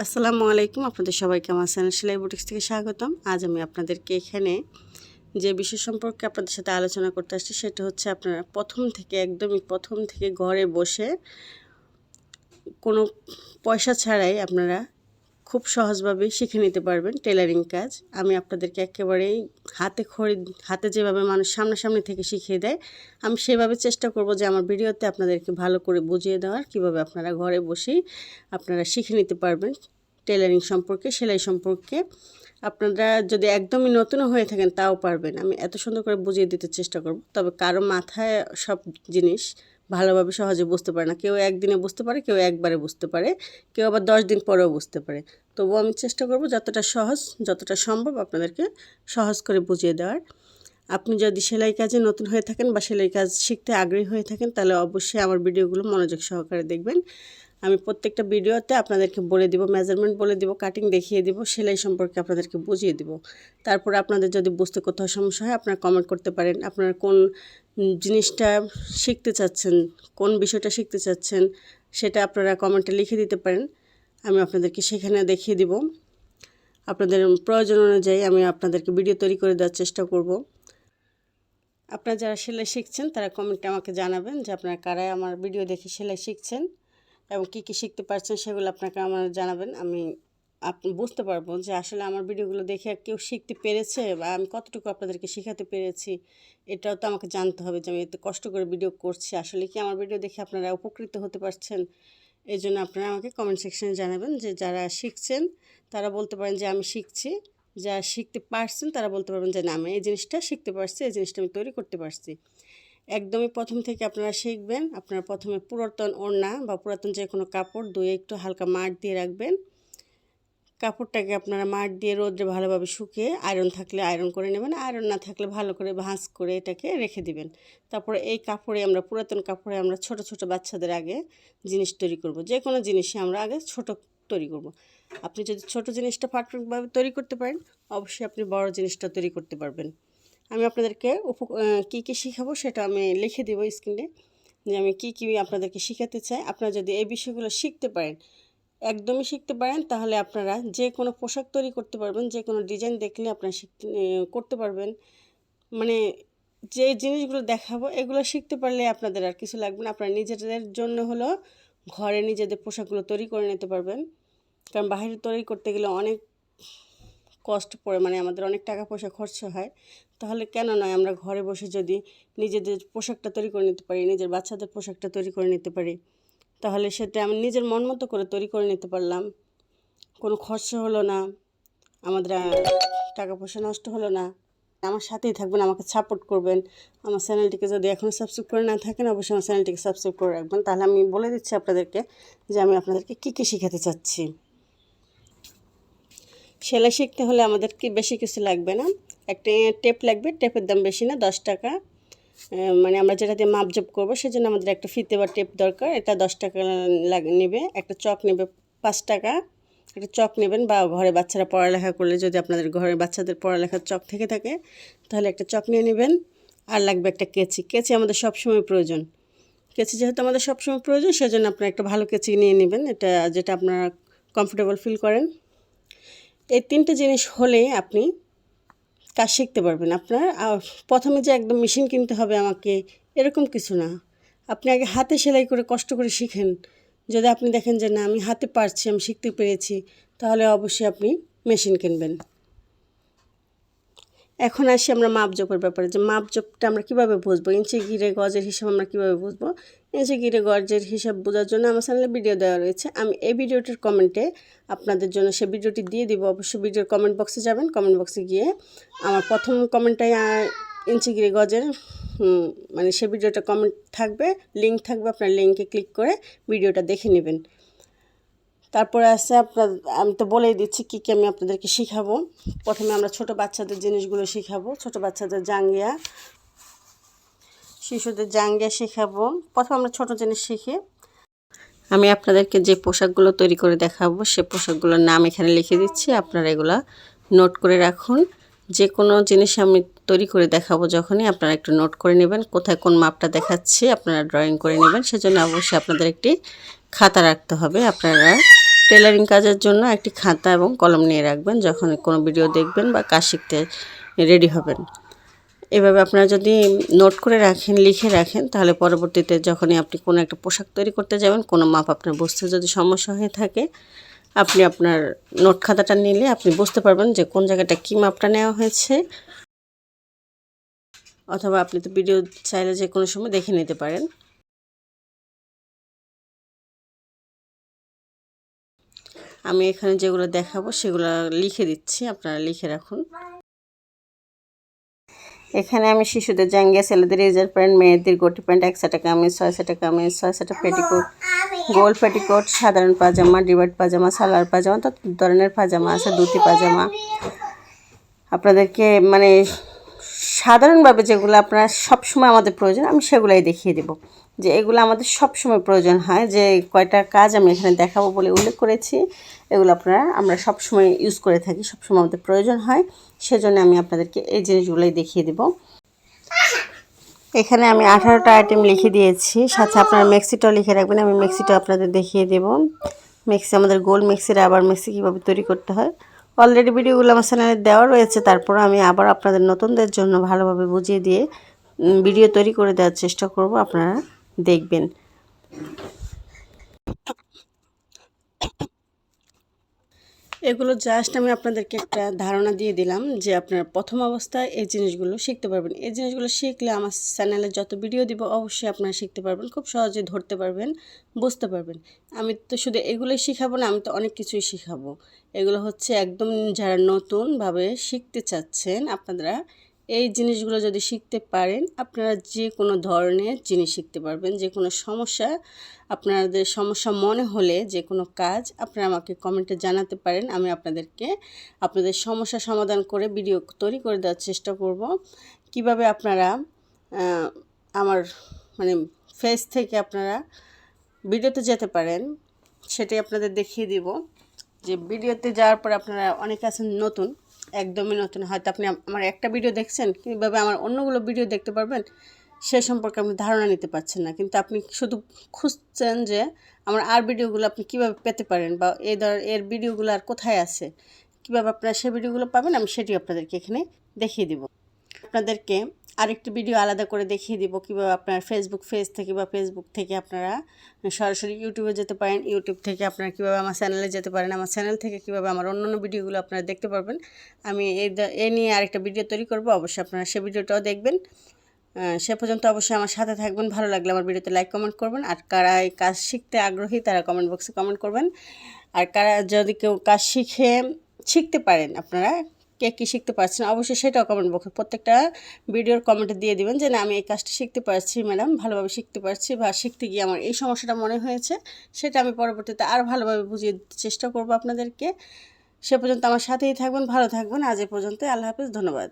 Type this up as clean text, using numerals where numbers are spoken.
আসসালামু আলাইকুম, আপনাদের সবাইকে আমার চ্যানেল সেলাই বুটিক্স থেকে স্বাগতম। আজ আমি আপনাদেরকে এখানে যে বিষয় সম্পর্কে আপনাদের সাথে আলোচনা করতে আসছি সেটা হচ্ছে আপনারা একদমই প্রথম থেকে ঘরে বসে কোনো পয়সা ছাড়াই আপনারা খুব সহজভাবে শিখে নিতে পারবেন টেলারিং কাজ। আমি আপনাদেরকে একেবারেই হাতে যেভাবে মানুষ সামনাসামনি থেকে শিখিয়ে দেয়, আমি সেভাবে চেষ্টা করব যে আমার ভিডিওতে আপনাদেরকে ভালো করে বুঝিয়ে দেওয়ার, কীভাবে আপনারা ঘরে বসেই আপনারা শিখে নিতে পারবেন টেলারিং সম্পর্কে, সেলাই সম্পর্কে। আপনারা যদি একদমই নতুনও হয়ে থাকেন তাও পারবেন। আমি এত সুন্দর করে বুঝিয়ে দিতে চেষ্টা করব। তবে কারো মাথায় সব জিনিস ভালোভাবে সহজে বুঝতে পারে না। কেউ একদিনে বুঝতে পারে, কেউ একবারে বুঝতে পারে, কেউ আবার 10 দিন পরেও বুঝতে পারে। তবুও আমি চেষ্টা করব যতটা সম্ভব আপনাদেরকে সহজ করে বুঝিয়ে দেওয়ার। আপনি যদি সেলাই কাজে নতুন হয়ে থাকেন বা সেলাই কাজ শিখতে আগ্রহী হয়ে থাকেন তাহলে অবশ্যই আমার ভিডিওগুলো মনোযোগ সহকারে দেখবেন। আমি প্রত্যেকটা ভিডিওতে আপনাদেরকে বলে দিব, মেজারমেন্ট বলে দিব, কাটিং দেখিয়ে দিব, সেলাই সম্পর্কে আপনাদেরকে বুঝিয়ে দিব। তারপর আপনাদের যদি বুঝতে কোথাও সমস্যা হয় আপনারা কমেন্ট করতে পারেন। আপনারা কোন জিনিসটা শিখতে চাচ্ছেন, কোন বিষয়টা শিখতে চাচ্ছেন সেটা আপনারা কমেন্টে লিখে দিতে পারেন। আমি আপনাদেরকে সেখানে দেখিয়ে দিব। আপনাদের প্রয়োজন অনুযায়ী আমি আপনাদেরকে ভিডিও তৈরি করে দেওয়ার চেষ্টা করব। আপনারা যারা সেলাই শিখছেন তারা কমেন্টে আমাকে জানাবেন যে আপনারা কারা আমার ভিডিও দেখে সেলাই শিখছেন এবং কী কী শিখতে পারছেন সেগুলো আপনাকে আমার জানাবেন। আপনি বুঝতে পারবো যে আসলে আমার ভিডিওগুলো দেখে কেউ শিখতে পেরেছে বা আমি কতটুকু আপনাদেরকে শেখাতে পেরেছি। এটাও তো আমাকে জানতে হবে যে আমি এত কষ্ট করে ভিডিও করছি, আসলে কি আমার ভিডিও দেখে আপনারা উপকৃত হতে পারছেন। এই জন্য আপনারা আমাকে কমেন্ট সেকশনে জানাবেন। যে যারা শিখছেন তারা বলতে পারেন যে আমি শিখছি, যারা শিখতে পারছেন তারা বলতে পারবেন যে না, আমি এই জিনিসটা শিখতে পারছি, এই জিনিসটা আমি তৈরি করতে পারছি। একদমই প্রথম থেকে আপনারা শিখবেন। আপনারা প্রথমে পুরাতন ওড়না বা পুরাতন যে কোনো কাপড় ধুয়ে একটু হালকা মাড় দিয়ে রাখবেন। কাপড়টাকে আপনারা মাড় দিয়ে রোদে ভালোভাবে শুকিয়ে আয়রন থাকলে আয়রন করে নেবেন, আয়রন না থাকলে ভালো করে ভাঁজ করে এটাকে রেখে দিবেন। তারপরে এই পুরাতন কাপড়ে আমরা ছোট ছোট বাচ্চাদের আগে জিনিস তৈরি করব। যে কোনো জিনিসই আমরা আগে ছোট তৈরি করব। আপনি যদি ছোট জিনিসটা পারফেক্টভাবে তৈরি করতে পারেন অবশ্যই আপনি বড় জিনিসটা তৈরি করতে পারবেন। আমি আপনাদেরকে কী কী শেখাবো সেটা আমি লিখে দেবো স্ক্রিনে, যে আমি কী কী আপনাদেরকে শেখাতে চাই। আপনারা যদি এই বিষয়গুলো শিখতে পারেন, একদমই শিখতে পারেন, তাহলে আপনারা যে কোনো পোশাক তৈরি করতে পারবেন। যে কোনো ডিজাইন দেখলে আপনারা করতে পারবেন। মানে যে জিনিসগুলো দেখাবো এগুলো শিখতে পারলে আপনাদের আর কিছু লাগবে না। আপনারা নিজেদের জন্য হলো ঘরে নিজেদের পোশাকগুলো তৈরি করে নিতে পারবেন। কারণ বাইরে তৈরি করতে গেলে অনেক কষ্ট পড়ে, মানে আমাদের অনেক টাকা পয়সা খরচ হয়। তাহলে কেন নয় আমরা ঘরে বসে যদি নিজেদের পোশাকটা তৈরি করে নিতে পারি, নিজের বাচ্চাদের পোশাকটা তৈরি করে নিতে পারি, তাহলে সেটা আমি নিজের মন মতো করে তৈরি করে নিতে পারলাম। কোনো খরচা হলো না, আমাদের টাকা পয়সা নষ্ট হলো না। আমার সাথেই থাকবেন, আমাকে সাপোর্ট করবেন। আমার চ্যানেলটিকে যদি এখনও সাবস্ক্রাইব করে না থাকেন অবশ্যই আমার চ্যানেলটিকে সাবস্ক্রাইব করে রাখবেন। তাহলে আমি বলে দিচ্ছি আপনাদেরকে যে আমি আপনাদেরকে কী কী শেখাতে চাচ্ছি। সেলাই শিখতে হলে আমাদের বেশি কিছু লাগবে না। একটা টেপ লাগবে, টেপের দাম বেশি না, 10 টাকা। মানে আমরা যেটা দিয়ে মাপজোপ করবো সেজন্য আমাদের একটা ফিতে বা টেপ দরকার, এটা 10 টাকা নেবে। একটা চক নেবে 5 টাকা, একটা চক নেবেন। বা ঘরে বাচ্চারা পড়ালেখা করলে যদি আপনাদের ঘরে বাচ্চাদের পড়ালেখার চক থেকে থাকে তাহলে একটা চক নিয়ে নেবেন। আর লাগবে একটা কেচি। কেচি আমাদের সবসময় প্রয়োজন। কেচি যেহেতু আমাদের সবসময় প্রয়োজন সেজন্য আপনারা একটা ভালো কেচি নিয়ে নেবেন, এটা যেটা আপনারা কমফোর্টেবল ফিল করেন। এই 3টে জিনিস হলে আপনি কাজ শিখতে পারবেন। আপনার প্রথমে যে একদম মেশিন কিনতে হবে আমাকে এরকম কিছু না। আপনি আগে হাতে সেলাই করে কষ্ট করে শিখেন। যদি আপনি দেখেন যে না আমি হাতে পারছি, আমি শিখতে পেরেছি, তাহলে অবশ্যই আপনি মেশিন কিনবেন। এখন আসি আমরা মাপজোপের ব্যাপারে, যে মাপজোপটা আমরা কীভাবে বুঝবো, ইঞ্চি গিরে গজের হিসাব আমরা কীভাবে বুঝবো। ইঞ্চি গিরে গজের হিসাব বোঝার জন্য আমার চ্যানেলে ভিডিও দেওয়া রয়েছে। আমি এই ভিডিওটির কমেন্টে আপনাদের জন্য সে ভিডিওটি দিয়ে দিব। অবশ্যই ভিডিওর কমেন্ট বক্সে যাবেন, কমেন্ট বক্সে গিয়ে আমার প্রথম কমেন্টটাই ইঞ্চি গিরে গজের মানে সে ভিডিওটা কমেন্ট থাকবে, লিঙ্ক থাকবে, আপনার লিঙ্কে ক্লিক করে ভিডিওটা দেখে নেবেন। তারপরে আছে আমি তো বলেই দিচ্ছি কী কী আমি আপনাদেরকে শেখাবো। প্রথমে আমরা ছোট বাচ্চাদের জিনিসগুলো শেখাবো, ছোট বাচ্চাদের জাঙ্গিয়া, শিশুদের জাঙ্গিয়া শেখাবো। প্রথমে আমরা ছোট জিনিস শিখি। আমি আপনাদেরকে যে পোশাকগুলো তৈরি করে দেখাবো সে পোশাকগুলোর নাম এখানে লিখে দিচ্ছি, আপনারা এগুলা নোট করে রাখুন। যে কোনো জিনিস আমি তৈরি করে দেখাবো যখনই আপনারা একটু নোট করে নেবেন, কোথায় কোন মাপটা দেখাচ্ছি আপনারা ড্রয়িং করে নেবেন। সেজন্য অবশ্যই আপনাদের একটি খাতা রাখতে হবে। আপনারা টেলারিং কাজের জন্য একটি খাতা এবং কলম নিয়ে রাখবেন যখন কোনো ভিডিও দেখবেন বা কাজ শিখতে রেডি হবেন। এভাবে আপনারা যদি নোট করে রাখেন, লিখে রাখেন, তাহলে পরবর্তীতে যখনই আপনি কোনো একটা পোশাক তৈরি করতে যাবেন, কোনো মাপ আপনার বুঝতে যদি সমস্যা হয়ে থাকে, আপনি আপনার নোট খাতাটা নিলে আপনি বুঝতে পারবেন যে কোন জায়গাটা কী মাপটা নেওয়া হয়েছে। অথবা আপনি তো ভিডিও চাইলে যে কোনো সময় দেখে নিতে পারেন। আমি এখানে যেগুলো দেখাবো সেগুলো লিখে দিচ্ছি, আপনারা লিখে রাখুন। এখানে আমি শিশুদের জাঙ্গিয়া, ছেলেদের রেজার প্যান্ট, মেয়েদের গটি প্যান্ট, 1 সেটা কামিজ, 6 সেটা কামিজ, 6 সেটা পেটিকোট, গোল পেটিকোট, সাধারণ পাজামা, ডিভাইড পাজামা, সালোয়ার পাজামা, তো ধরনের পাজামা আছে, ধুতি পাজামা। আপনাদেরকে মানে সাধারণভাবে যেগুলো আপনার সবসময় আমাদের প্রয়োজন, আমি সেগুলাই দেখিয়ে দেব, যে এগুলো আমাদের সবসময় প্রয়োজন হয়। যে কয়টা কাজ আমি এখানে দেখাবো বলে উল্লেখ করেছি, এগুলো আমরা সবসময় ইউজ করে থাকি, সবসময় আমাদের প্রয়োজন হয়, সেজন্য আমি আপনাদেরকে এই জিনিসগুলোই দেখিয়ে দেব। এখানে আমি 18টা আইটেম লিখে দিয়েছি, সাথে আপনারা মেক্সিটাও লিখে রাখবেন। আমি মেক্সিটাও আপনাদের দেখিয়ে দেব। মেক্সি, আমাদের গোল মেক্সি, রাবার মেক্সি কীভাবে তৈরি করতে হয়, অলরেডি ভিডিওগুলো আমার চ্যানেলে দেওয়া রয়েছে। তারপর আমি আবার আপনাদের নতুনদের জন্য ভালোভাবে বুঝিয়ে দিয়ে ভিডিও তৈরি করে দেওয়ার চেষ্টা করব, আপনারা দেখবেন। এগুলো জাস্ট আমি আপনাদেরকে একটা ধারণা দিয়ে দিলাম যে আপনারা প্রথম অবস্থায় এই জিনিসগুলো শিখতে পারবেন। এই জিনিসগুলো শিখলে আমার চ্যানেলে যত ভিডিও দিব অবশ্যই আপনারা শিখতে পারবেন, খুব সহজে ধরতে পারবেন, বুঝতে পারবেন। আমি তো শুধু এগুলোই শিখাবো না, আমি তো অনেক কিছুই শিখাবো। এগুলো হচ্ছে একদম যারা নতুনভাবে শিখতে চাচ্ছেন, আপনারা এই জিনিসগুলো যদি শিখতে পারেন, আপনারা যে কোনো ধরনের জিনিস শিখতে পারবেন। যে কোনো সমস্যা, আপনাদের সমস্যা মনে হলে যে কোনো কাজ আপনারা আমাকে কমেন্টে জানাতে পারেন। আমি আপনাদের সমস্যা সমাধান করে ভিডিও তৈরি করে দেওয়ার চেষ্টা করব। কিভাবে আপনারা আমার মানে ফেস থেকে আপনারা ভিডিওতে যেতে পারেন, সেটাই আপনাদের দেখিয়ে দিব। যে ভিডিওতে যাওয়ার পর আপনারা অনেকে আছেন নতুন, একদমই নতুন, হয়তো আপনি আমার একটা ভিডিও দেখছেন, কীভাবে আমার অন্যগুলো ভিডিও দেখতে পারবেন সে সম্পর্কে আপনি ধারণা নিতে পারছেন না। কিন্তু আপনি শুধু খুঁজছেন যে আমার আর ভিডিওগুলো আপনি কীভাবে পেতে পারেন, বা এর ভিডিওগুলো আর কোথায় আছে, কীভাবে আপনারা সে ভিডিওগুলো পাবেন, আমি সেটি আপনাদেরকে এখানে দেখিয়ে দিব। আপনাদেরকে আরেকটি ভিডিও আলাদা করে দেখিয়ে দিব কীভাবে আপনার ফেসবুক পেজ থেকে বা ফেসবুক থেকে আপনারা সরাসরি ইউটিউবে যেতে পারেন, ইউটিউব থেকে আপনারা কীভাবে আমার চ্যানেলে যেতে পারেন, আমার চ্যানেল থেকে কীভাবে আমার অন্যান্য ভিডিওগুলো আপনারা দেখতে পারবেন। আমি এ নিয়ে আরেকটা ভিডিও তৈরি করব, অবশ্যই আপনারা সে ভিডিওটাও দেখবেন। সে পর্যন্ত অবশ্যই আমার সাথে থাকবেন। ভালো লাগলে আমার ভিডিওতে লাইক কমেন্ট করবেন। আর কারা এই কাজ শিখতে আগ্রহী তারা কমেন্ট বক্সে কমেন্ট করবেন। আর কারা যদি কেউ কাজ শিখতে পারেন, আপনারা কে কী শিখতে পারছেন অবশ্যই সেটাও কমেন্ট বক্সে প্রত্যেকটা ভিডিওর কমেন্টে দিয়ে দিবেন যে না আমি এই কাজটা শিখতে পারছি ম্যাডাম, ভালোভাবে শিখতে পারছি, বা শিখতে গিয়ে আমার এই সমস্যাটা মনে হয়েছে, সেটা আমি পরবর্তীতে আরও ভালোভাবে বুঝিয়ে চেষ্টা করব আপনাদেরকে। সে পর্যন্ত আমার সাথেই থাকবেন, ভালো থাকবেন। আজ এ পর্যন্ত, আল্লাহ হাফেজ, ধন্যবাদ।